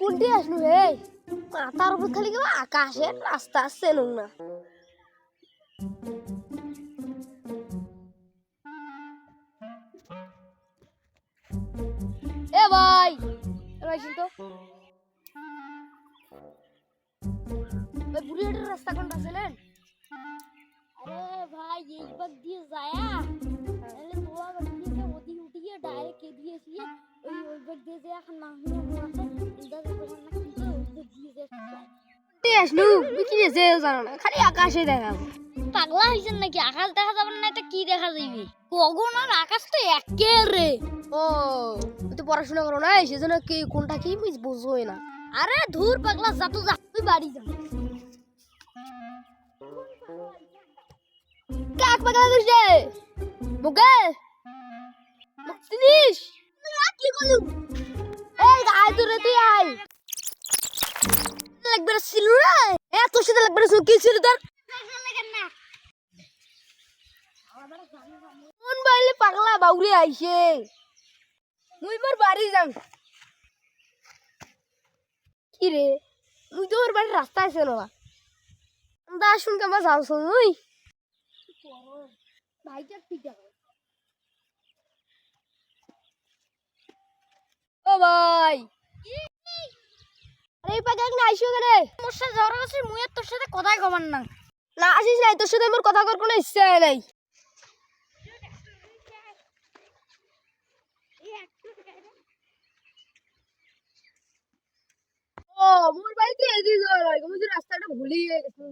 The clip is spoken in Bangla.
কোনটি আসলু হে মাথার উপর খালি কেউ আকাশের রাস্তা আসছে না এ ভাই রাইছিন তো ওই বুড়িয়াটার রাস্তা কোনটা ছিলেন? अरे भाई ये बग दिए जाया पहले थोड़ा बग दिए के ओदी उठी है डायरेक्ट के दिए सी ओई बग दिए जाया खन मांगने हुआ से इंदा से बगन ना की तो बग दिए जाया কোনটি আসলু কি রে জানো না খালি আকাশে দেখাবো পাগলা হইছেন নাকি আকাশ দেখা যাবে না এটা কি দেখা যাইবে গগন আর আকাশ তো একেরে ও তুই তো পড়াশোনা করো না সেজন্য কি কোনটা কি বুঝবোই না আরে ধুর পাগলা যা তো যা তুই বাড়ি যা কাক পাগলা দিছে মুকে মুক্তিনিস কি করলু এই আয় তোরে তুই আয় লাগবে না ছিল রে এত সাথে লাগবে না কি ছিল তোর কোন বাইলে পাগলা বাউরি আইছে মুই মোর বাড়ি যাম কি রে মুই তো ওর বাড়ির রাস্তা আছে না দা শুন কে আমার যাওছ মুই ভাইটা ঠিক আছে ও ভাই আরে পাগল না আইছো কেনে মোর সাথে ঝগড়া করছিস মুই আর তোর সাথে কথাই কমান না না আসিস নাই তোর সাথে আমার কথা করার কোনো ইচ্ছা নাই ও মোর বাড়িতে এদিকে যাওয়ার লাগে মুই রাস্তাটা ভুলিয়ে গেছি